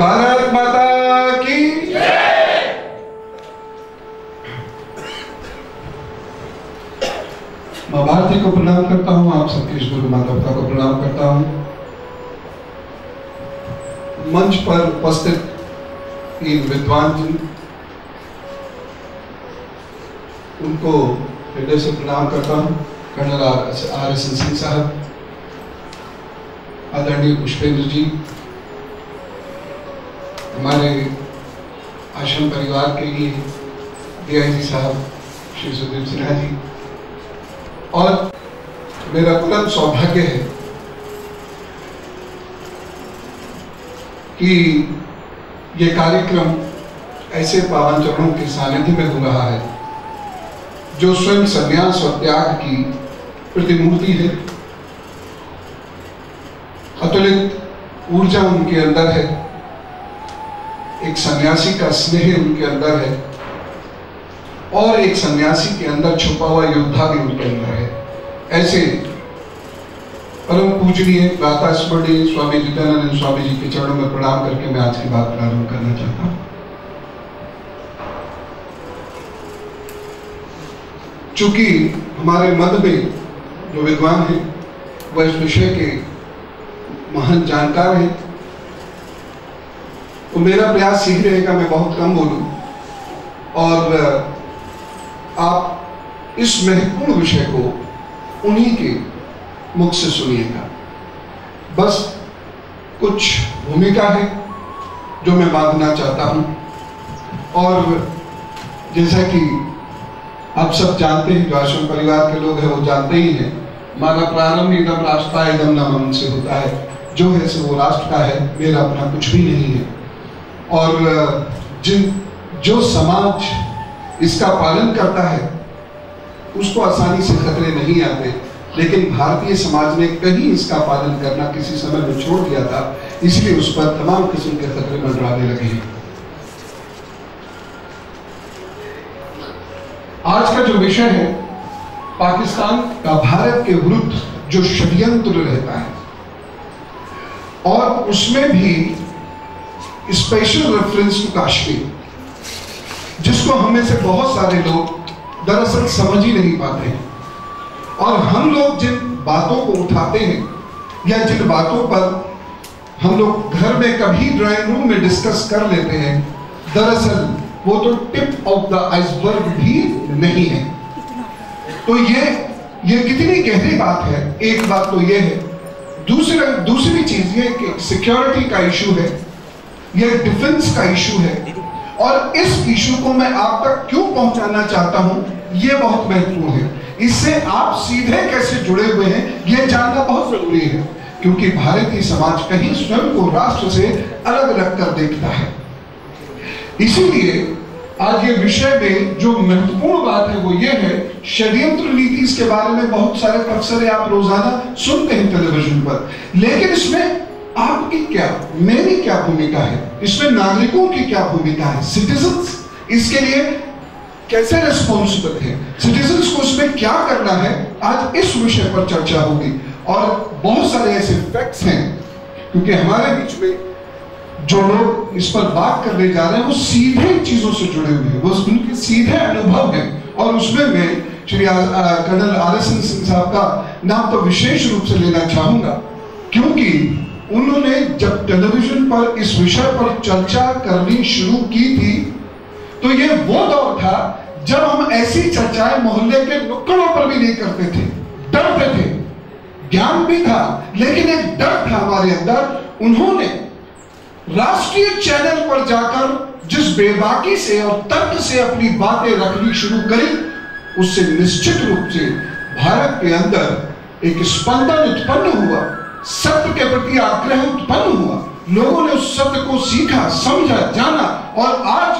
भारत माता की माँ भारती को प्रणाम करता हूँ। आप सबके ईश्वर माता पिता को प्रणाम करता हूँ। मंच पर उपस्थित इन विद्वान जी, उनको हृदय से प्रणाम करता हूँ। कर्नल RSN सिंह साहब, आदरणीय पुष्पेंद्र जी, हमारे आश्रम परिवार के लिए DIG साहब श्री सुदीप सिन्हा जी, और मेरा बुलंद सौभाग्य है कि ये कार्यक्रम ऐसे पावन चरणों के सानिध्य में हो रहा है जो स्वयं संन्यास और त्याग की प्रतिमूर्ति है। अतुलित ऊर्जा उनके अंदर है, एक सन्यासी का स्नेह उनके अंदर है, और एक सन्यासी के अंदर छुपा हुआ योद्धा भी उनके अंदर है। ऐसे परम पूजनीय गाथा स्मरणीय स्वामी जित्यानंद स्वामी जी के चरणों में प्रणाम करके मैं आज की बात प्रारंभ करना चाहता हूं। चूंकि हमारे मध्य में जो विद्वान हैं वह इस विषय के महान जानकार हैं, तो मेरा प्रयास यही रहेगा मैं बहुत कम बोलूं और आप इस महत्वपूर्ण विषय को उन्हीं के मुख से सुनिएगा। बस कुछ भूमिका है जो मैं बांधना चाहता हूं, और जैसा कि आप सब जानते हैं, जो आश्रम परिवार के लोग हैं वो जानते ही हैं, हमारा प्रारंभ इदम राष्ट्र इदम न मम से होता है। जो है सो वो राष्ट्र का है, मेरा अपना कुछ भी नहीं है। और जो समाज इसका पालन करता है उसको आसानी से खतरे नहीं आते, लेकिन भारतीय समाज ने कहीं इसका पालन करना किसी समय में छोड़ दिया था, इसलिए उस पर तमाम किस्म के खतरे मंडराने लगे हैं। आज का जो विषय है, पाकिस्तान का भारत के विरुद्ध जो षड्यंत्र रहता है, और उसमें भी स्पेशल रेफरेंस टू कश्मीर, जिसको हमें से बहुत सारे लोग दरअसल समझ ही नहीं पाते हैं। और हम लोग जिन बातों को उठाते हैं या जिन बातों पर हम लोग घर में कभी ड्राइंग रूम में डिस्कस कर लेते हैं, दरअसल वो तो टिप ऑफ द आइसबर्ग भी नहीं है। तो ये कितनी गहरी बात है। एक बात तो ये है, दूसरी चीज ये कि सिक्योरिटी का इशू है, यह डिफेंस का इशू है, और इस इशू को मैं आप तक क्यों पहुंचाना चाहता हूं यह बहुत महत्वपूर्ण है। इससे आप सीधे कैसे जुड़े हुए हैं यह जानना बहुत जरूरी है, क्योंकि भारतीय समाज कहीं स्वयं को राष्ट्र से अलग रखकर देखता है। इसीलिए आज ये विषय में जो महत्वपूर्ण बात है वो ये है, षड्यंत्र नीति के बारे में बहुत सारे तबसरे आप रोजाना सुनते हैं टेलीविजन पर, लेकिन इसमें आपकी क्या, मेरी क्या भूमिका है, इसमें नागरिकों की क्या भूमिका है, सिटीजन्स इसके लिए कैसे रिस्पॉन्सिबल है, सिटीजन्स को इसमें क्या करना है, आज इस विषय पर चर्चा होगी। और बहुत सारे ऐसे फैक्ट्स हैं, क्योंकि हमारे बीच में जो लोग इस पर बात करने जा रहे हैं वो सीधे चीजों से जुड़े हुए हैं, वो उनके सीधे अनुभव है। और उसमें मैं श्री कर्नल RSN सिंह साहब का नाम तो विशेष रूप से लेना चाहूंगा, क्योंकि उन्होंने जब टेलीविजन पर इस विषय पर चर्चा करनी शुरू की थी, तो ये वो दौर था जब हम ऐसी चर्चाएं मोहल्ले के नुक्कड़ों पर भी नहीं करते थे, डरते थे। ज्ञान भी था लेकिन एक डर था हमारे अंदर। उन्होंने राष्ट्रीय चैनल पर जाकर जिस बेबाकी से और तर्क से अपनी बातें रखनी शुरू करी, उससे निश्चित रूप से भारत के अंदर एक स्पंदन उत्पन्न हुआ, सत्य के प्रति आग्रह उत्पन्न हुआ, लोगों ने उस सत्य को सीखा, समझा, जाना, और आज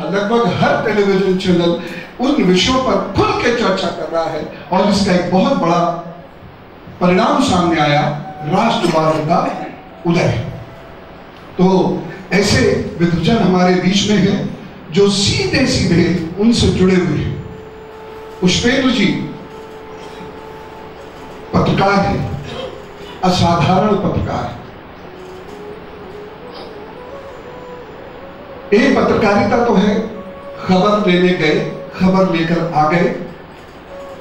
लगभग हर टेलीविजन चैनल उन विषयों पर खुल के चर्चा कर रहा है। और इसका एक बहुत बड़ा परिणाम सामने आया, राष्ट्रवाद का उदय। तो ऐसे विद्वजन हमारे बीच में है जो सीधे सीधे उनसे जुड़े हुए हैं। पुष्पेंद्र जी पत्रकार है, असाधारण पत्रकार है। एक पत्रकारिता तो है, खबर लेने गए, खबर लेकर आ गए,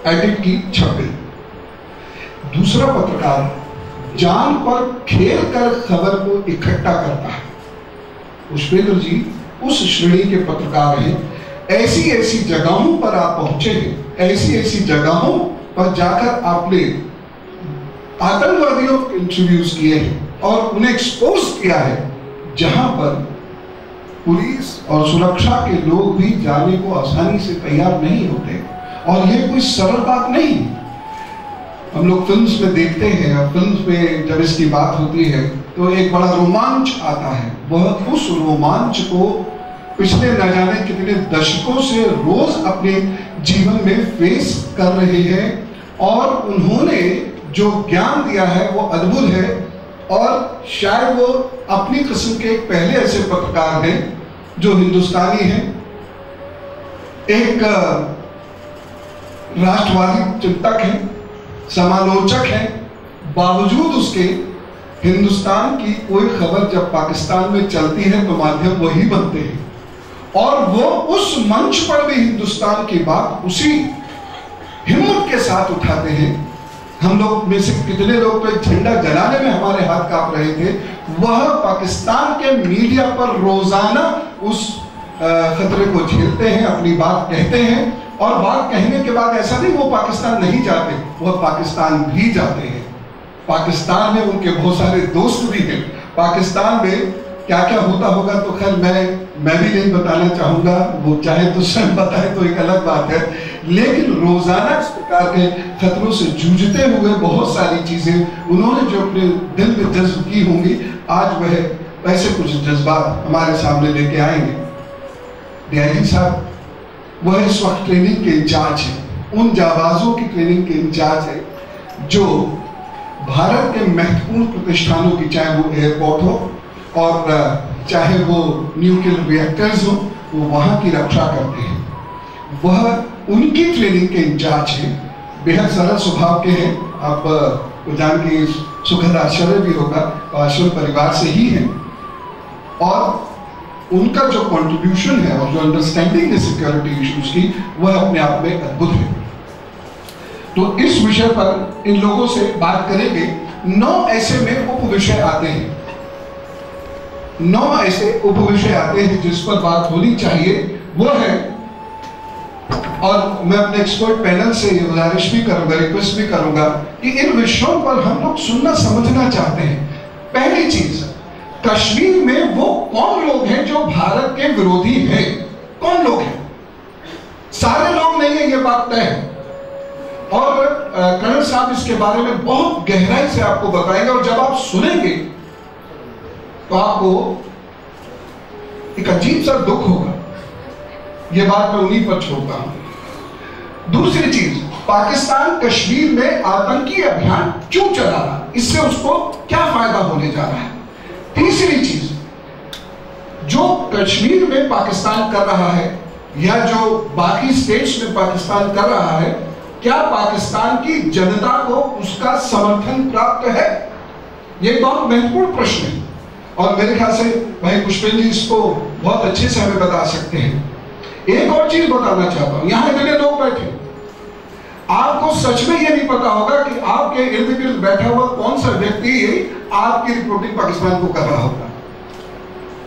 एडिट की, छप गई। दूसरा पत्रकार जान पर खेल कर खबर को इकट्ठा करता है। पुष्पेंद्र जी उस श्रेणी के पत्रकार हैं। ऐसी ऐसी जगहों पर आप पहुंचे हैं, ऐसी ऐसी जगहों पर जाकर आपने आतंकवादियों के इंटरव्यूज किए हैं और उन्हें एक्सपोज किया है, जहां पर पुलिस और सुरक्षा के लोग भी जाने को आसानी से तैयार नहीं होते। और ये कोई सरल बात नहीं। हम लोग फिल्म्स में देखते हैं, और फिल्म्स में जब इसकी बात होती है तो एक बड़ा रोमांच आता है। वह उस रोमांच को पिछले न जाने कितने दशकों से रोज अपने जीवन में फेस कर रहे हैं, और उन्होंने जो ज्ञान दिया है वो अद्भुत है। और शायद वो अपनी किस्म के एक पहले ऐसे पत्रकार हैं जो हिंदुस्तानी हैं, एक राष्ट्रवादी चिंतक हैं, समालोचक हैं, बावजूद उसके हिंदुस्तान की कोई खबर जब पाकिस्तान में चलती है तो माध्यम वही बनते हैं, और वो उस मंच पर भी हिंदुस्तान की बात उसी हिम्मत के साथ उठाते हैं। हम लोग में से कितने लोग तो झंडा जलाने में हमारे हाथ कांप रहे थे, वह पाकिस्तान के मीडिया पर रोजाना उस खतरे को झेलते हैं, अपनी बात कहते हैं, और बात कहने के बाद ऐसा नहीं वो पाकिस्तान नहीं जाते, वह पाकिस्तान भी जाते हैं। पाकिस्तान में उनके बहुत सारे दोस्त भी हैं। पाकिस्तान में क्या क्या होता होगा तो खैर मैं भी नहीं बताना चाहूंगा, वो चाहे तो स्वयं बताए तो एक अलग बात है। लेकिन रोजाना इस प्रकार के खतरों से जूझते हुए बहुत सारी चीजें उन्होंने जो अपने दिल में जज्ब की होंगी, आज वह ऐसे कुछ जज्बात हमारे सामने लेके आएंगे। डीआईजी साहब वह इस वक्त ट्रेनिंग के इंचार्ज है, उन जाबाजों की ट्रेनिंग के इंचार्ज है जो भारत के महत्वपूर्ण प्रतिष्ठानों की, चाहे वो एयरपोर्ट हो और चाहे वो न्यूक्लियर रिएक्टर्स हो, वो वहां की रक्षा करते हैं। वह उनकी ट्रेनिंग के इंचार्ज हैं। बेहद सरल स्वभाव के हैं। आप को जान के सुखद आश्चर्य भी होगा, आश्रम परिवार से ही हैं, और उनका जो कंट्रीब्यूशन है और जो अंडरस्टैंडिंग है सिक्योरिटी इश्यूज की, वह अपने आप में अद्भुत है। तो इस विषय पर इन लोगों से बात करेंगे। 9 ऐसे में उपविषय आते हैं, 9 ऐसे उपविषय आते हैं जिस पर बात होनी चाहिए। वो है, और मैं अपने एक्सपर्ट पैनल से ये गुजारिश भी करूंगा, रिक्वेस्ट भी करूंगा कि इन विषयों पर हम लोग सुनना समझना चाहते हैं। पहली चीज, कश्मीर में वो कौन लोग हैं जो भारत के विरोधी हैं? कौन लोग हैं? सारे लोग नहीं है, ये बात तय है। और कर्नल साहब इसके बारे में बहुत गहराई से आपको बताएंगे, और जब आप सुनेंगे तो आपको एक अजीब सा दुख होगा। यह बात मैं उन्हीं पर छोड़ता हूं। दूसरी चीज, पाकिस्तान कश्मीर में आतंकी अभियान क्यों चला रहा, इससे उसको क्या फायदा होने जा रहा है। तीसरी चीज, जो कश्मीर में पाकिस्तान कर रहा है या जो बाकी स्टेट्स में पाकिस्तान कर रहा है, क्या पाकिस्तान की जनता को उसका समर्थन प्राप्त है? यह बहुत महत्वपूर्ण प्रश्न है, और मेरे ख्याल से भाई पुष्पेंद्र जी इसको बहुत अच्छे से हमें बता सकते हैं। एक और चीज बताना चाहता हूं, यहां इतने लोग बैठे, आपको सच में यह नहीं पता होगा कि आपके इर्द गिर्द बैठा हुआ कौन सा व्यक्ति आपकी रिपोर्टिंग पाकिस्तान को कर रहा होगा।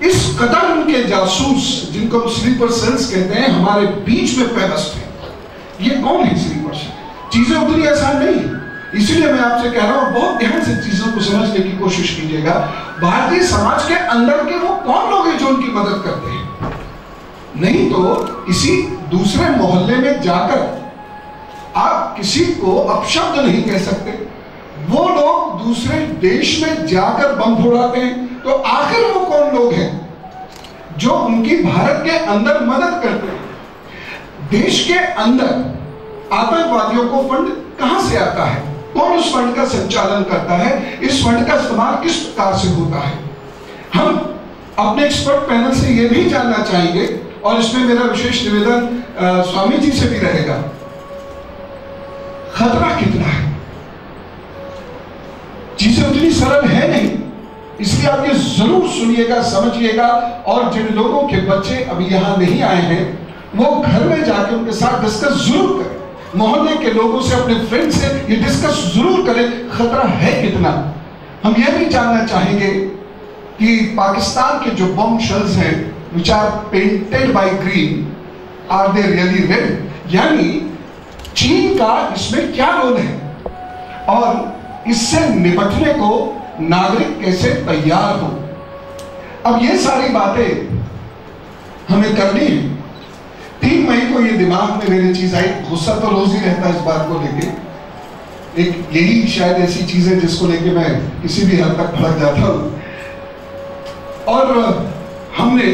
इस कदर उनके जासूस, जिनको हम स्लीपर सेल्स कहते हैं, हमारे बीच में पैगस्ट है। ये कौन है स्लीपर सेल? चीजें उतनी आसान नहीं है, इसलिए मैं आपसे कह रहा हूं बहुत ध्यान से चीजों को समझने की कोशिश कीजिएगा। भारतीय समाज के अंदर के वो कौन लोग हैं जो उनकी मदद करते हैं? नहीं तो किसी दूसरे मोहल्ले में जाकर आप किसी को अपशब्द नहीं कह सकते। वो लोग दूसरे देश में जाकर बम फोड़ाते हैं, तो आखिर वो कौन लोग हैं जो उनकी भारत के अंदर मदद करते हैं? देश के अंदर आतंकवादियों को फंड कहां से आता है? कौन उस फंड का संचालन करता है? इस फंड का इस्तेमाल किस प्रकार से होता है? हम अपने एक्सपर्ट पैनल से यह भी जानना चाहेंगे, और इसमें मेरा विशेष निवेदन स्वामी जी से भी रहेगा, खतरा कितना है? चीजें उतनी सरल है नहीं, इसलिए आप ये जरूर सुनिएगा, समझिएगा। और जिन लोगों के बच्चे अभी यहाँ नहीं आए हैं वो घर में जाके उनके साथ डिस्कस जरूर करें, मोहल्ले के लोगों से, अपने फ्रेंड से ये डिस्कस जरूर करें खतरा है कितना। हम ये भी जानना चाहेंगे कि पाकिस्तान के जो बम शेल्स हैं which are painted by green, are they really red? यानी चीन का इसमें क्या रोल है और इससे निपटने को नागरिक कैसे तैयार हो। अब ये सारी बातें हमें करनी है। 3 मई को ये दिमाग में मेरी चीज आई, गुस्सा तो रोज ही रहता है इस बात को लेके, एक यही शायद ऐसी चीज है जिसको लेके मैं किसी भी हद तक भड़क जाता हूं। और हमने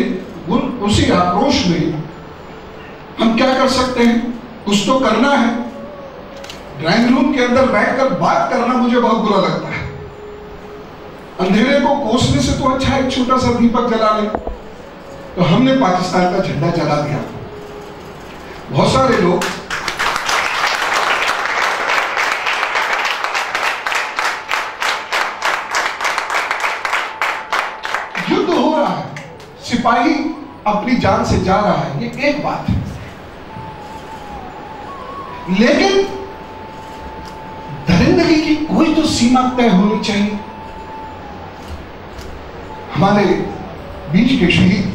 उसी आक्रोश में हम क्या कर सकते हैं, कुछ तो करना है। ड्राइंग रूम के अंदर बैठकर बात करना मुझे बहुत बुरा लगता है। अंधेरे को कोसने से तो अच्छा एक छोटा सा दीपक जला ले। तो हमने पाकिस्तान का झंडा जला दिया। बहुत सारे लोग युद्ध हो रहा है, सिपाही अपनी जान से जा रहा है, ये एक बात है, लेकिन दरिंदगी की कोई तो सीमा तय होनी चाहिए। हमारे बीच के शहीद,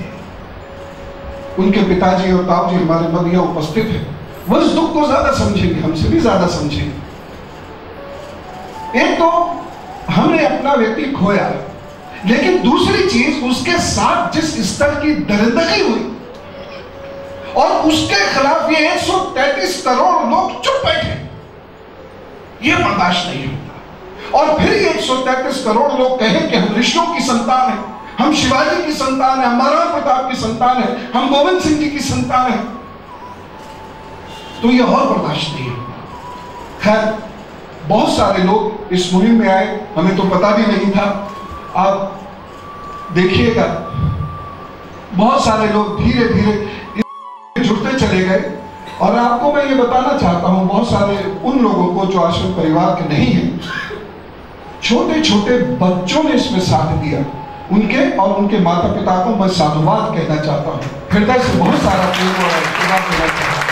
उनके पिताजी और ताऊजी हमारे मध्य यहाँ उपस्थित है, वो इस दुख को ज्यादा समझेंगे, हमसे भी ज्यादा समझेंगे। एक तो हमने अपना व्यक्ति खोया, लेकिन दूसरी चीज उसके साथ जिस स्तर की दरिंदगी हुई और उसके खिलाफ ये 133 करोड़ लोग चुप बैठे, ये बर्दाश्त नहीं होता। और फिर ये 133 करोड़ लोग कहें कि हम ऋषियों की संतान हैं, हम शिवाजी की संतान है, हम महाराणा प्रताप की संतान है, हम गोविंद सिंह जी की संतान है, तो ये और बर्दाश्त नहीं होता। खैर, बहुत सारे लोग इस मुहिम में आए, हमें तो पता भी नहीं था। आप देखिएगा बहुत सारे लोग धीरे धीरे जुड़ते चले गए। और आपको मैं ये बताना चाहता हूं, बहुत सारे उन लोगों को जो आश्रम परिवार के नहीं हैं, छोटे छोटे बच्चों ने इसमें साथ दिया, उनके और उनके माता पिता को मैं साधुवाद कहना चाहता हूं, हृदय से बहुत सारा प्रेम और आशीर्वाद देना चाहता हूं।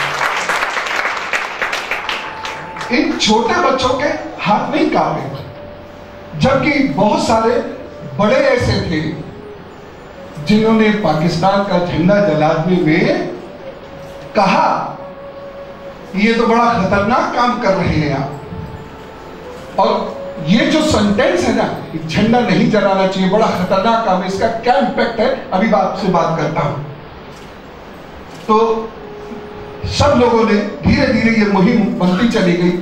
इन छोटे बच्चों के हाथ नहीं कांपे, जबकि बहुत सारे बड़े ऐसे थे जिन्होंने पाकिस्तान का झंडा जलाने में कहा ये तो बड़ा खतरनाक काम कर रहे हैं आप, और ये जो सेंटेंस है ना, झंडा नहीं जलाना चाहिए, बड़ा खतरनाक काम है, इसका क्या इंपैक्ट है अभी आपसे बात करता हूं। तो सब लोगों ने धीरे धीरे ये मुहिम बढ़ती चली गई।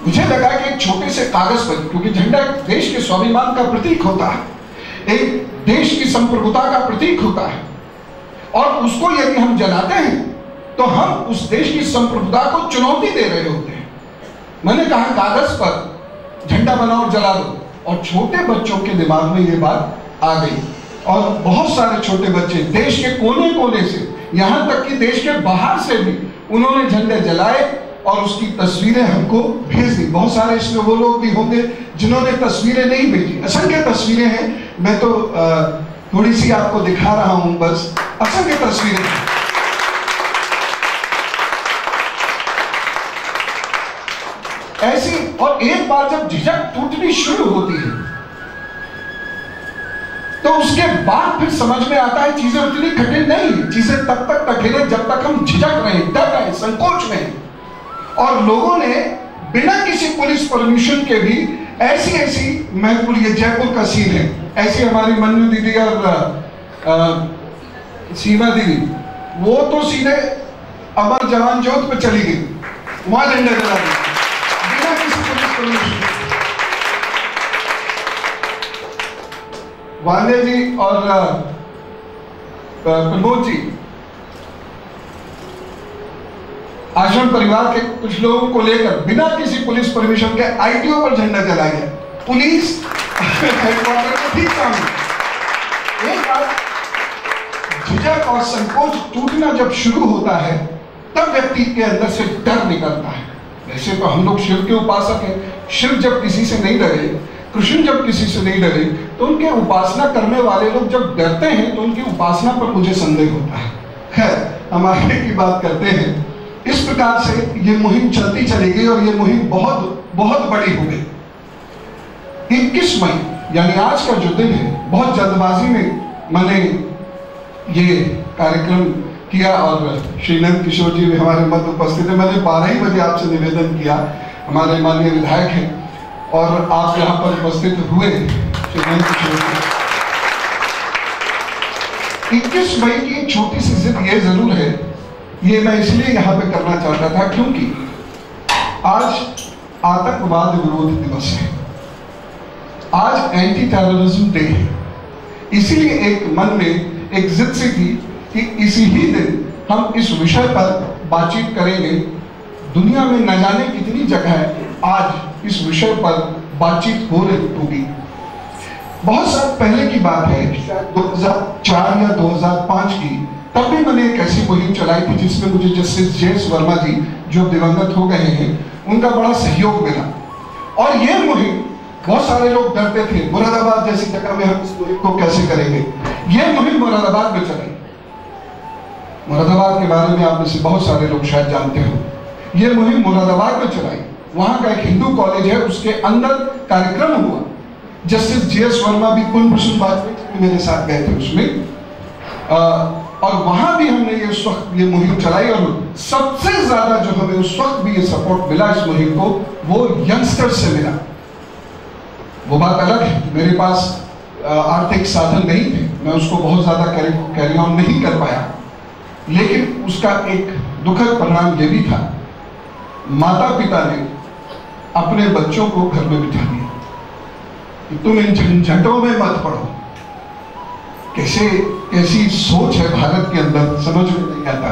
मुझे लगा कि एक छोटे से कागज पर, क्योंकि झंडा एक देश के स्वाभिमान का प्रतीक होता है, एक देश की संप्रभुता का प्रतीक होता है, और उसको यदि हम जलाते हैं तो हम उस देश की संप्रभुता को चुनौती दे रहे होते हैं। मैंने कहा कागज पर झंडा बनाओ और जला दो, और छोटे बच्चों के दिमाग में ये बात आ गई। और बहुत सारे छोटे बच्चे देश के कोने कोने से, यहां तक कि देश के बाहर से भी उन्होंने झंडे जलाए और उसकी तस्वीरें हमको भेज दी। बहुत सारे इसमें वो लोग भी होंगे जिन्होंने तस्वीरें नहीं भेजी, असंख्य तस्वीरें हैं, मैं तो थोड़ी सी आपको दिखा रहा हूं, बस असंख्य तस्वीरें हैं। ऐसी, और एक बार जब झिझक टूटनी शुरू होती है तो उसके बाद फिर समझ में आता है चीजें उतनी कठिन नहीं है। चीजें तब तक कठिन है जब तक हम झिझक रहे, डर रहे, संकोच में हैं। और लोगों ने बिना किसी पुलिस परमिशन के भी ऐसी ऐसी महत्वपूर्ण, ये जयपुर का सीन है, ऐसी हमारी मन्नू दीदी और सीमा दीदी, वो तो सीधे अमर जवान ज्योत पे चली गई, वहां झंडा जला दिया बिना किसी पुलिस परमिशन। वाले जी और प्रमोद जी, आश्रम परिवार के कुछ लोगों को लेकर बिना किसी पुलिस परमिशन के आईटीओ पर झंडा जलाया गया। पुलिस हेडक्वार्टर में ठीक काम है। एक बार झिझक और संकोच टूटना जब शुरू होता है तब व्यक्ति के अंदर से डर निकलता है। वैसे तो हम लोग शिव के उपासक हैं, शिव जब किसी से नहीं डरे कृष्ण जब किसी से नहीं डरे तो उनके उपासना करने वाले लोग जब डरते हैं तो उनकी उपासना पर मुझे संदेह होता है। खैर, हम आगे की बात करते हैं। इस प्रकार से ये मुहिम चलती चली गई और ये मुहिम बहुत बहुत बड़ी हो गई। 21 मई यानी आज का जो दिन है, बहुत जल्दबाजी में मैंने ये कार्यक्रम किया और श्री नंद किशोर जी भी हमारे मध्य उपस्थित है। मैंने 12 ही बजे आपसे निवेदन किया, हमारे माननीय विधायक हैं और आप यहाँ पर उपस्थित हुए श्री नंद किशोर जी। 21 मई की एक छोटी सी जिद ये जरूर है, ये मैं इसलिए यहाँ पे करना चाहता था क्योंकि आज आतंकवाद विरोध दिवस है, आज एंटी टेररिज्म डे है। इसीलिए एक मन में एक जिद सी थी कि इसी ही दिन हम इस विषय पर बातचीत करेंगे। दुनिया में न जाने कितनी जगह आज इस विषय पर बातचीत हो रही होगी। बहुत साल पहले की बात है, 2004 या 2005 की, तब भी मैंने एक ऐसी मुहिम चलाई थी जिसमें मुझे जस्टिस जे.एस. वर्मा जी जो दिवंगत हो गए हैं उनका बड़ा सहयोग मिला। और ये मुहिम, बहुत सारे लोग डरते थे मुरादाबाद जैसी जगह में हम इस मुहिम को कैसे करेंगे। ये मुहिम मुरादाबाद में चली। मुरादाबाद के बारे में आप में से बहुत सारे लोग शायद जानते हो। ये मुहिम मुरादाबाद में चलाई। वहां का एक हिंदू कॉलेज है, उसके अंदर कार्यक्रम हुआ। Justice JS. वर्मा भी, कुलभूषण वाजपेयी मेरे साथ गए थे उसमें, और वहां भी हमने ये उस वक्त ये मुहिम चलाई। और सबसे ज्यादा जो हमें उस वक्त भी ये सपोर्ट मिला इस मुहिम को, वो यंगस्टर्स से मिला। वो बात अलग है, मेरे पास आर्थिक साधन नहीं थे, मैं उसको बहुत ज्यादा कैरी ऑन नहीं कर पाया, लेकिन उसका एक दुखद परिणाम ये भी था, माता पिता ने अपने बच्चों को घर में बिठा दिया कि तुम इन झंझटों में मत पड़ो। कैसी सोच है भारत के अंदर, समझ में नहीं आता।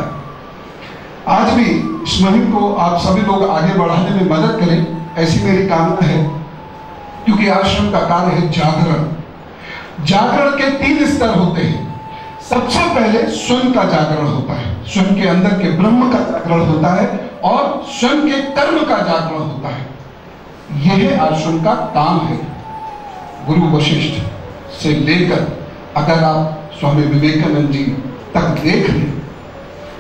आज भी इस मुहिम को आप सभी लोग आगे बढ़ाने में मदद करें, ऐसी मेरी कामना है, क्योंकि आश्रम का कार्य है जागरण। जागरण के 3 स्तर होते हैं। सबसे पहले स्वयं का जागरण होता है, स्वयं के अंदर के ब्रह्म का जागरण होता है, और स्वयं के कर्म का जागरण होता है। यह आश्रम का काम है। गुरु वशिष्ठ से लेकर अगर आप स्वामी विवेकानंद जी तक देख लें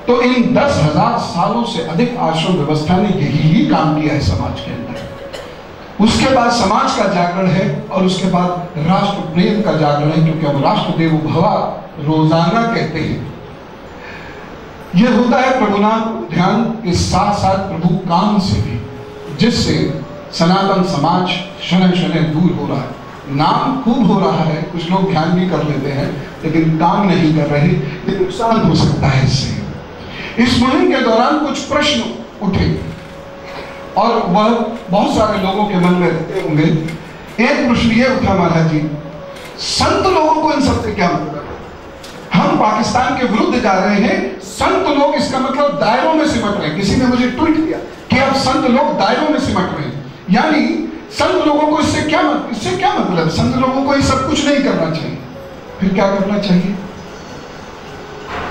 तो इन 10,000 सालों से अधिक आश्रम व्यवस्था ने यही ही काम किया है समाज के अंदर। उसके बाद समाज का जागरण है और उसके बाद राष्ट्र प्रेम का जागरण है, क्योंकि हम राष्ट्र देवो भव रोजाना कहते हैं। यह होता है प्रभु नाम ध्यान के साथ साथ प्रभु काम से भी, जिससे सनातन समाज शनय शनय दूर हो रहा है। नाम खूब हो रहा है, कुछ लोग ध्यान भी कर लेते हैं, लेकिन काम नहीं कर रहे, ये नुकसान हो सकता है इससे। इस मुहिम के दौरान कुछ प्रश्न उठे और वह बहुत सारे लोगों के मन में रहते होंगे। एक प्रश्न ये उठा, महाराज जी, संत लोगों को इन सबसे क्या मतलब? हम पाकिस्तान के विरुद्ध जा रहे हैं, संत लोग इसका मतलब दायरों में सिमट रहे हैं। किसी ने मुझे ट्वीट किया कि अब संत लोग दायरों में सिमट रहे हैं, यानी संत लोगों को इससे क्या मतलब? संत लोगों को ये सब कुछ नहीं करना चाहिए। फिर क्या करना चाहिए?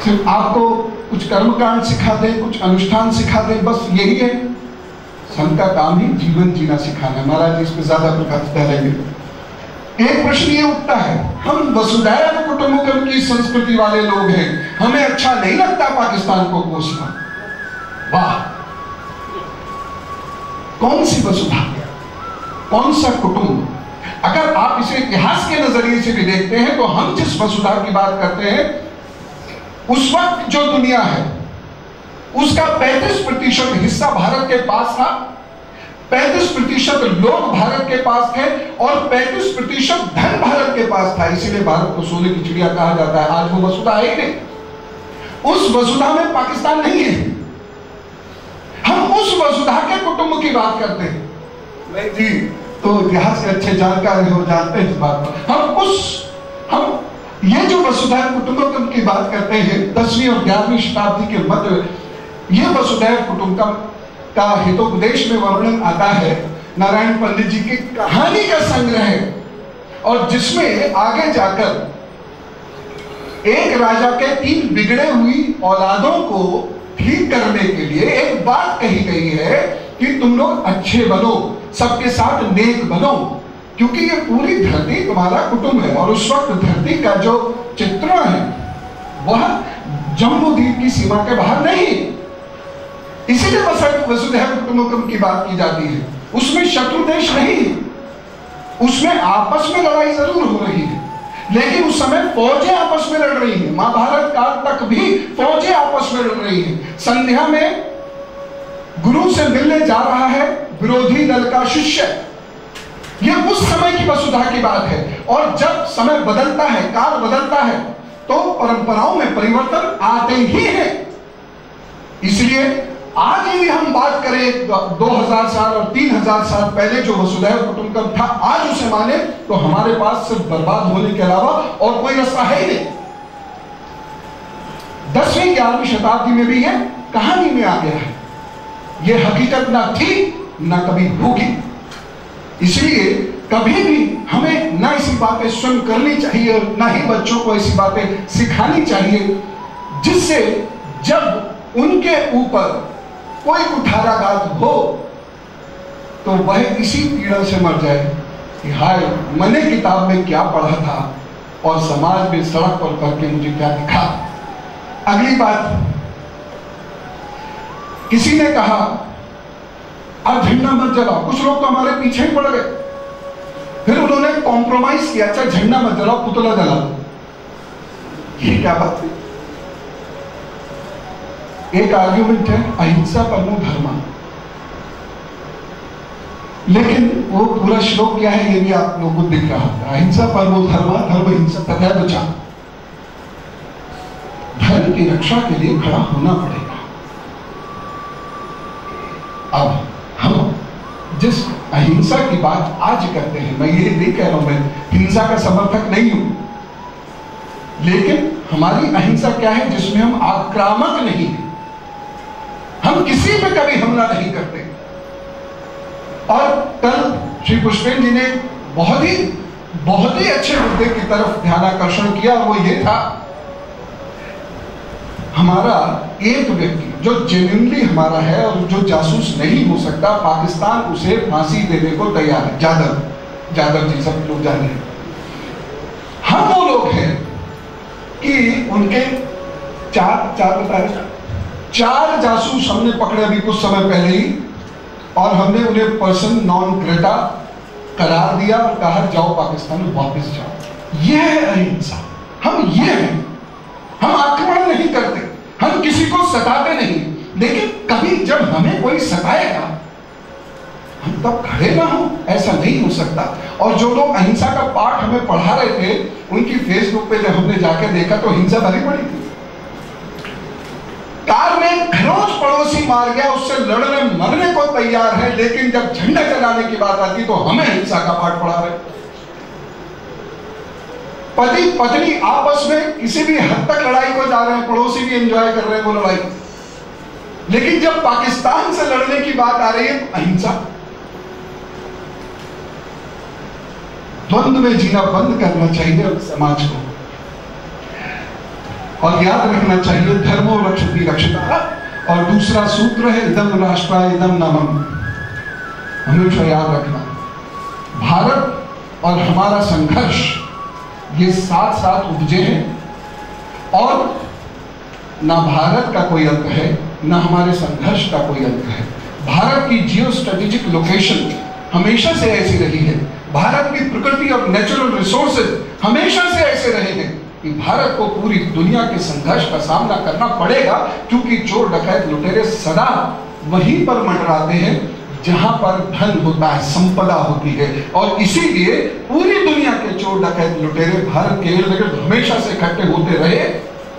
सिर्फ आपको कुछ कर्मकांड सिखा दे, कुछ अनुष्ठान सिखा दे, बस यही है? संत का काम ही जीवन जीना सिखाना है। महाराज इस पर ज्यादा प्रकाश डालेंगे। एक प्रश्न ये उठता है, हम वसुधैव कुटुंबकम की संस्कृति वाले लोग हैं, हमें अच्छा नहीं लगता पाकिस्तान को कोसना। वाह, कौन सी वसुधा, कौन सा कुटुंब? अगर आप इसे इतिहास के नजरिए से भी देखते हैं तो हम जिस वसुधा की बात करते हैं, उस वक्त जो दुनिया है उसका 35% हिस्सा भारत के पास था, 35% लोग भारत के पास थे और 35% धन भारत के पास था। इसीलिए भारत को सोने की चिड़िया कहा जाता है। आज वो वसुधा है ही नहीं, उस वसुधा में पाकिस्तान नहीं है। हम उस वसुधा के कुटुंब की बात करते हैं। नहीं जी, तो इतिहास के अच्छे जानकार हो, जानते हैं इस बात पर। हम ये जो वसुधैव कुटुंबकम की बात करते हैं, 10वीं और 11वीं शताब्दी के मध्य ये वसुधैव कुटुंबकम का हितोपदेश में वर्णन आता है नारायण पंडित जी की कहानी का संग्रह है, और जिसमें आगे जाकर एक राजा के 3 बिगड़े हुई औलादों को ठीक करने के लिए एक बात कही गई है कि तुम लोग अच्छे बनो, सबके साथ नेक बनो। क्योंकि ये पूरी धरती तुम्हारा कुटुंब है। और उस वक्त धरती का जो चित्रण है वह जम्बूद्वीप की सीमा के बाहर नहीं, इसीलिए वसुधैव कुटुंबकम की बात की जाती है। उसमें शत्रु देश नहीं, उसमें आपस में लड़ाई जरूर हो रही है, लेकिन उस समय फौजें आपस में लड़ रही हैं। महाभारत काल तक भी फौजें आपस में लड़ रही हैं। संध्या में गुरु से मिलने जा रहा है विरोधी दल का शिष्य, यह उस समय की वसुधा की बात है। और जब समय बदलता है, काल बदलता है, तो परंपराओं में परिवर्तन आते ही हैं। इसलिए आज यदि हम बात करें 2000 साल और 3000 साल पहले जो वसुधैव कुटुंबकम था, आज उसे माने तो हमारे पास सिर्फ बर्बाद होने के अलावा और कोई रास्ता है ही नहीं। 10वीं 11वीं शताब्दी में भी यह कहानी में आ गया है। यह हकीकत ना थी ना कभी होगी। इसलिए कभी भी हमें ना ऐसी बातें स्वयं करनी चाहिए और ना ही बच्चों को ऐसी बातें सिखानी चाहिए जिससे जब उनके ऊपर कोई कुठाराघात हो तो वह इसी पीड़ा से मर जाए कि हाय, मैंने किताब में क्या पढ़ा था और समाज में सड़क पर करके मुझे क्या दिखा। अगली बात, किसी ने कहा अब झंडा मत जलाओ। कुछ लोग तो हमारे पीछे ही पड़ गए, फिर उन्होंने कॉम्प्रोमाइज किया, अच्छा झंडा मत जलाओ, पुतला जला दो। ये क्या बात है? एक आर्ग्यूमेंट है अहिंसा परमो धर्म, लेकिन वो पूरा श्लोक क्या है ये भी आप लोगों को दिख रहा है। अहिंसा परमो धर्म, धर्म हिंसा तथा बचा। धर्म की रक्षा के लिए खड़ा होना पड़ेगा। अब हम जिस अहिंसा की बात आज करते हैं, मैं ये नहीं कह रहा हूं मैं हिंसा का समर्थक नहीं हूं, लेकिन हमारी अहिंसा क्या है जिसमें हम आक्रामक नहीं है, हम किसी पे कभी हमला नहीं करते। और कल श्री पुष्पेन जी ने बहुत ही अच्छे मुद्दे की तरफ ध्यानाकर्षण किया, वो ये था हमारा एक व्यक्ति जो जेन्युइनली हमारा है और जो जासूस नहीं हो सकता, पाकिस्तान उसे फांसी देने को तैयार है। जादव जी सब लोग जाने हैं। हम वो लोग हैं कि उनके चार जासूस हमने पकड़े अभी कुछ समय पहले ही, और हमने उन्हें पर्सन नॉन ग्रेटा करार दिया और कहा जाओ पाकिस्तान में वापस जाओ। यह है अहिंसा। हम ये हैं, हम आक्रमण नहीं करते, हम किसी को सताते नहीं, लेकिन कभी जब हमें कोई सताएगा हम तब खड़े ना हो, ऐसा नहीं हो सकता। और जो लोग अहिंसा का पाठ हमें पढ़ा रहे थे, उनकी फेसबुक पे जब हमने जाके देखा तो हिंसा भरी पड़ी थी। कार में खरोच पड़ोसी मार गया, उससे लड़ने मरने को तैयार है, लेकिन जब झंडा जलाने की बात आती तो हमें हिंसा का पाठ पढ़ा रहे। पति पत्नी आपस में किसी भी हद तक लड़ाई को जा रहे हैं, पड़ोसी भी एंजॉय कर रहे हैं वो लड़ाई, लेकिन जब पाकिस्तान से लड़ने की बात आ रही है तो अहिंसा। द्वंद्व में जीना बंद करना चाहिए समाज को, और याद रखना चाहिए धर्मो रक्षति रक्षता। और दूसरा सूत्र है इदम राष्ट्राय इदम नामम, हमेशा याद रखना। भारत और हमारा संघर्ष ये साथ साथ उपजे हैं, और ना भारत का कोई अंत है ना हमारे संघर्ष का कोई अंत है। भारत की जियो स्ट्रेटेजिक लोकेशन हमेशा से ऐसी रही है, भारत की प्रकृति और नेचुरल रिसोर्सेज हमेशा से ऐसे रहे हैं कि भारत को पूरी दुनिया के संघर्ष का सामना करना पड़ेगा, क्योंकि चोर डकैत लुटेरे सदा वहीं पर मंडराते हैं जहां पर धन होता है, संपदा होती है। और इसीलिए पूरी दुनिया के चोर डकैत लुटेरे भारत के इर्द गिर्द हमेशा से इकट्ठे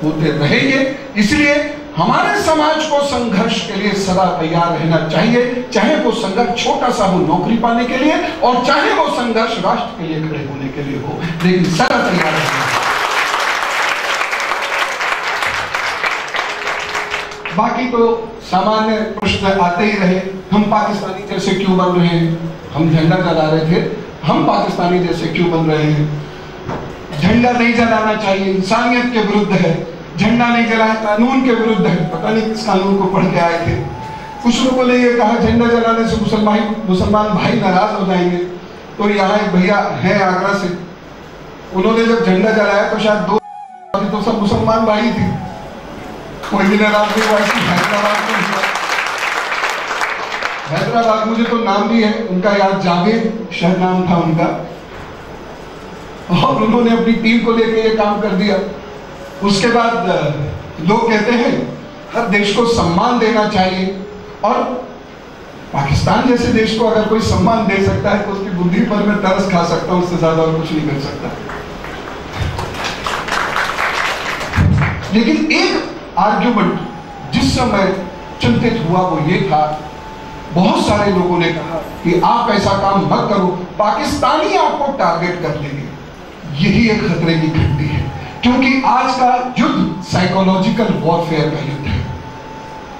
होते रहेंगे। इसलिए हमारे समाज को संघर्ष के लिए सदा तैयार रहना चाहिए, चाहे वो संघर्ष छोटा सा हो नौकरी पाने के लिए, और चाहे वो संघर्ष राष्ट्र के लिए खड़े होने के लिए हो, लेकिन सदा तैयार रहना। बाकी तो सामान्य प्रश्न आते ही रहे, हम पाकिस्तानी जैसे क्यों बन रहे हैं, हम झंडा जला रहे थे, हम पाकिस्तानी जैसे क्यों बन रहे हैं, झंडा नहीं जलाना चाहिए, इंसानियत के विरुद्ध है, झंडा नहीं जलाए कानून के विरुद्ध है। पता नहीं किस कानून को पढ़ के आए थे। कुछ लोगों ने ये कहा झंडा जलाने से मुसलमान भाई नाराज हो जाएंगे, तो यहाँ एक भैया हैं आगरा से, उन्होंने जब झंडा जलाया तो शायद 2 तो सब मुसलमान भाई थे, कोई भी नाराज नहीं हुआ। हैदराबाद मुझे तो नाम भी है उनका याद, जावेद शायद नाम था उनका, और उन्होंने अपनी टीम को लेकर ये काम कर दिया। उसके बाद लोग कहते हैं हर देश को सम्मान देना चाहिए, और पाकिस्तान जैसे देश को अगर कोई सम्मान दे सकता है तो उसकी बुद्धि पर मैं तरस खा सकता हूं, उससे ज्यादा और कुछ नहीं कर सकता। लेकिन एक आर्ग्यूमेंट जिस समय चिंतित हुआ वो ये था, बहुत सारे लोगों ने कहा कि आप ऐसा काम मत करो, पाकिस्तानी आपको टारगेट कर लेंगे। यही एक खतरे की घंटी है, क्योंकि आज का युद्ध साइकोलॉजिकल वॉरफेयर का युद्ध है।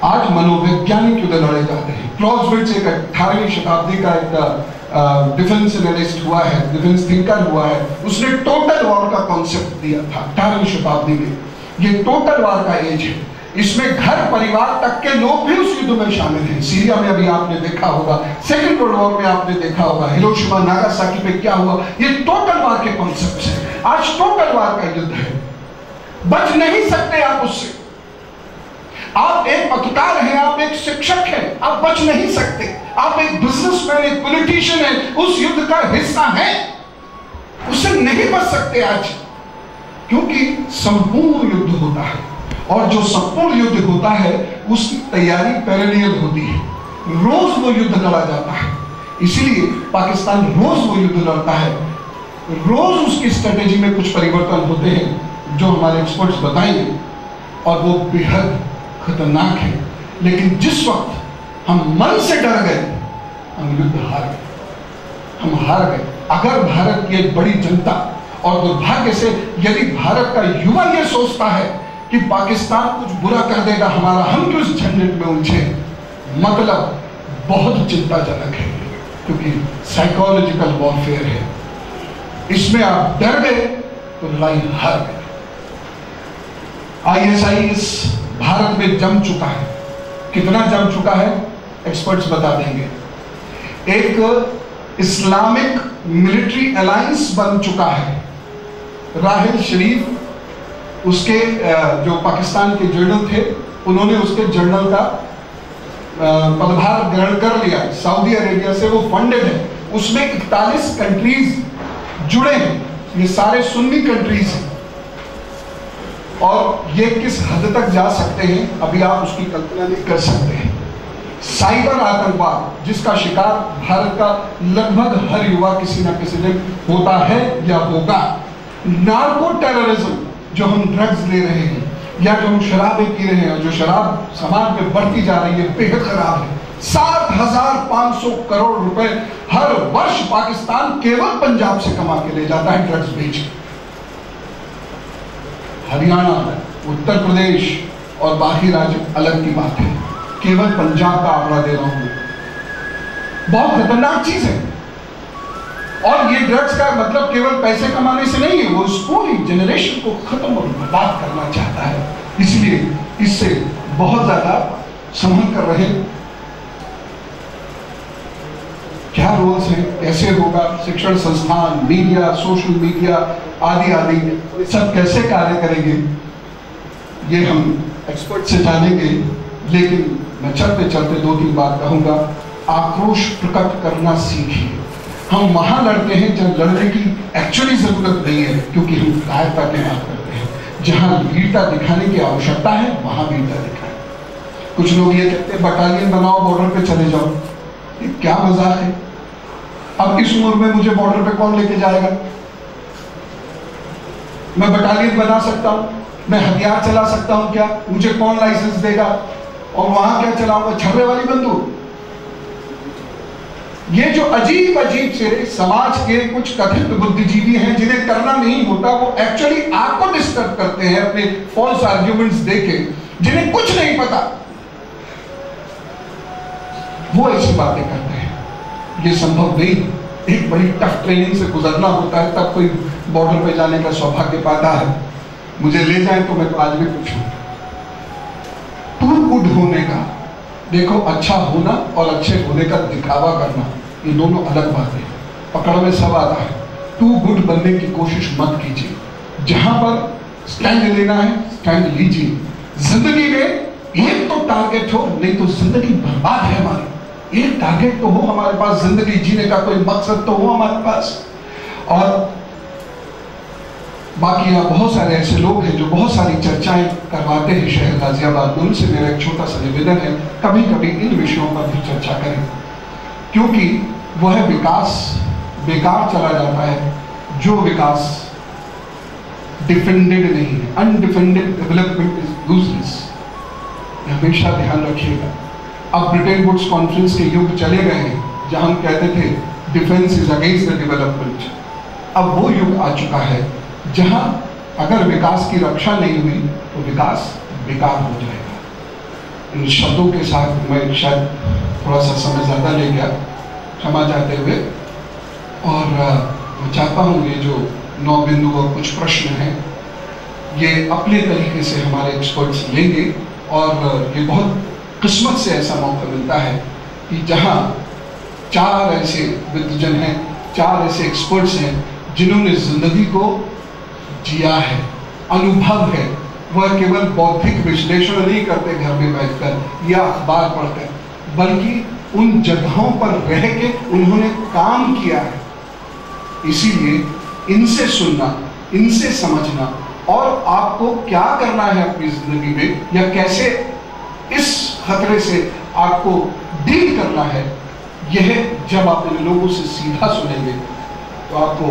आज मनोवैज्ञानिक युद्ध लड़े जाते हैं। क्लॉज़विट्ज़ एक 18वीं शताब्दी का एक डिफेंस एनालिस्ट हुआ है, डिफेंस थिंकर हुआ है, उसने टोटल वॉर का कॉन्सेप्ट दिया था 18वीं शताब्दी में। ये टोटल वॉर का एज है, इसमें घर परिवार तक के लोग भी उस युद्ध में शामिल हैं। सीरिया में अभी आपने देखा होगा, सेकेंड वर्ल्ड वॉर में आपने देखा होगा, हिरोशिमा नागासाकी पे क्या हुआ, ये टोटल वॉर के कॉन्सेप्ट हैं। आज टोटल वॉर का युद्ध है, बच नहीं सकते आप उससे। आप एक पत्रकार हैं, आप एक शिक्षक हैं, आप बच नहीं सकते। आप एक बिजनेसमैन, एक पॉलिटिशियन हैं, उस युद्ध का हिस्सा हैं, उससे नहीं बच सकते आज, क्योंकि संपूर्ण युद्ध होता है, और जो संपूर्ण युद्ध होता है उसकी तैयारी पैरेलल होती है। रोज वो युद्ध लड़ा जाता है, इसीलिए पाकिस्तान रोज वो युद्ध लड़ता है। रोज उसकी स्ट्रेटेजी में कुछ परिवर्तन होते हैं जो हमारे एक्सपर्ट्स बताएंगे, और वो बेहद खतरनाक है। लेकिन जिस वक्त हम मन से डर गए, हम युद्ध हार गए, हम हार गए। अगर भारत की एक बड़ी जनता, और दुर्भाग्य से यदि भारत का युवा ये सोचता है कि पाकिस्तान कुछ बुरा कर देगा हमारा, हम क्यों इस झंझट में उलझे, मतलब बहुत चिंताजनक है, क्योंकि साइकोलॉजिकल वॉरफेयर है। इसमें आप डर गए तो लड़ाई हार गए। ISIS भारत में जम चुका है। कितना जम चुका है एक्सपर्ट्स बता देंगे। एक इस्लामिक मिलिट्री अलायंस बन चुका है। राहिल शरीफ उसके जो पाकिस्तान के जनरल थे, उन्होंने उसके जनरल का पदभार ग्रहण कर लिया। सऊदी अरेबिया से वो फंडेड है, उसमें 41 कंट्रीज जुड़े हैं, ये सारे सुन्नी कंट्रीज हैं, और ये किस हद तक जा सकते हैं अभी आप उसकी कल्पना नहीं कर सकते हैं। साइबर आतंकवाद जिसका शिकार भारत का लगभग हर युवा किसी न किसी दिन होता है या होगा। नार्को टेररिज्म, जो हम ड्रग्स ले रहे हैं या जो हम शराबें पी रहे हैं, और जो शराब समाज में बढ़ती जा रही है, बेहद खराब है। 7,500 करोड़ रुपए हर वर्ष पाकिस्तान केवल पंजाब से कमा के ले जाता है ड्रग्स बेच। हरियाणा, उत्तर प्रदेश और बाकी राज्य अलग की बात है, केवल पंजाब का आंकड़ा दे रहा हूं। बहुत खतरनाक चीज है। और ये ड्रग्स का मतलब केवल पैसे कमाने से नहीं है, वो उस पूरी जनरेशन को खत्म और बर्बाद करना चाहता है। इसलिए इससे बहुत ज्यादा संभल कर रहे। क्या रोल्स हैं, कैसे होगा, शिक्षण संस्थान, मीडिया, सोशल मीडिया आदि आदि सब कैसे कार्य करेंगे, ये हम एक्सपर्ट से जानेंगे। लेकिन मैं चलते चलते 2-3 बात कहूंगा। आक्रोश प्रकट करना सीखिए। हम वहां लड़ते हैं जब लड़ने की एक्चुअली जरूरत नहीं है, क्योंकि हम कायरता की बात करते हैं। जहां वीरता दिखाने की आवश्यकता है वहां वीरता दिखाएं। कुछ लोग ये कहते हैं बटालियन बनाओ, बॉर्डर पे चले जाओ। ये क्या मजाक है? अब इस उम्र में मुझे बॉर्डर पे कौन लेके जाएगा? मैं बटालियन बना सकता हूं, मैं हथियार चला सकता हूं क्या? मुझे कौन लाइसेंस देगा? और वहां क्या चलाऊंगा? छर्रे वाली बंदूक। ये जो अजीब अजीब से समाज के कुछ कथित बुद्धिजीवी हैं जिन्हें करना नहीं होता, वो एक्चुअली आपको डिस्टर्ब करते हैं अपने फॉल्स आर्ग्यूमेंट्स देके, जिन्हें कुछ नहीं पता, वो ऐसी बातें करते हैं। ये संभव नहीं। एक बड़ी टफ ट्रेनिंग से गुजरना होता है, तब कोई बॉर्डर पे जाने का सौभाग्य पाता है। मुझे ले जाए तो मैं तो आज भी पूछूं। टू गुड होने का, देखो, अच्छा होना और अच्छे होने का दिखावा करना, ये दोनों अलग बातें हैं। पकड़ में सब आता है। टू गुड बनने की कोशिश मत कीजिए। जहां पर स्टैंड लेना है स्टैंड लीजिए। जिंदगी में एक तो टारगेट हो, नहीं तो जिंदगी बर्बाद है हमारी। एक टारगेट तो हो हमारे पास, जिंदगी जीने का कोई मकसद तो हो हमारे पास। और बाकी यहाँ बहुत सारे ऐसे लोग हैं जो बहुत सारी चर्चाएं करवाते हैं शहर गाजियाबाद में। उनसे मेरा एक छोटा सा निवेदन है, कभी कभी इन विषयों पर भी चर्चा करें, क्योंकि वह विकास बेकार चला जाता है जो विकास डिफेंडेड नहीं है। अनडिफेंडेड डेवलपमेंट इज यूजलेस, हमेशा ध्यान रखिएगा। अब ब्रिटेन वुड्स कॉन्फ्रेंस के युग चले गए हैं जहां हम कहते थे defence is against the development. अब वो युग आ चुका है जहां अगर विकास की रक्षा नहीं हुई तो विकास बेकार हो जाएगा। इन शब्दों के साथ मैं शायद थोड़ा सा समय ज़्यादा ले गया, क्षमा चाहते हुए। और मैं चाहता हूँ ये जो 9 बिंदु और कुछ प्रश्न हैं ये अपने तरीके से हमारे एक्सपर्ट्स लेंगे। और ये बहुत किस्मत से ऐसा मौका मिलता है कि जहाँ 4 ऐसे विद्वजन हैं, 4 ऐसे एक्सपर्ट्स हैं जिन्होंने जिंदगी को जिया है, अनुभव है। वह केवल बौद्धिक विश्लेषण नहीं करते घर में बैठकर या अखबार पढ़कर, बल्कि उन जगहों पर रह के उन्होंने काम किया है। इसीलिए इनसे सुनना, इनसे समझना और आपको क्या करना है अपनी जिंदगी में या कैसे इस खतरे से आपको डील करना है, यह जब आप इन लोगों से सीधा सुनेंगे तो आपको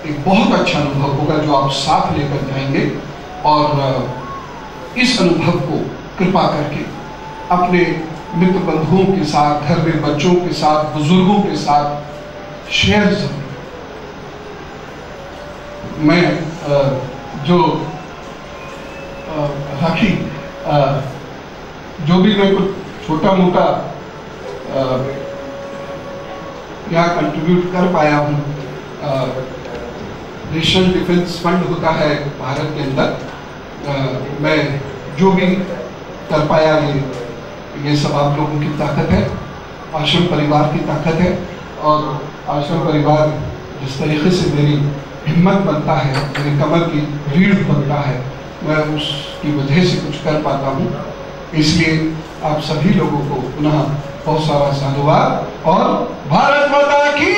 एक बहुत अच्छा अनुभव होगा जो आप साथ लेकर जाएंगे। और इस अनुभव को कृपा करके अपने मित्र बंधुओं के साथ, घर में बच्चों के साथ, बुजुर्गों के साथ शेयर करें। मैं जो राखी जो भी मैं कुछ छोटा मोटा यहाँ कंट्रीब्यूट कर पाया हूँ, नेशनल डिफेंस फंड होता है भारत के अंदर, मैं जो भी कर पाया ये सब आप लोगों की ताकत है, आश्रम परिवार की ताकत है। और आश्रम परिवार जिस तरीके से मेरी हिम्मत बनता है, मेरे कमर की रीढ़ बनता है, मैं उसकी वजह से कुछ कर पाता हूँ। इसलिए आप सभी लोगों को पुनः बहुत सारा साधुवाद और भारत माता की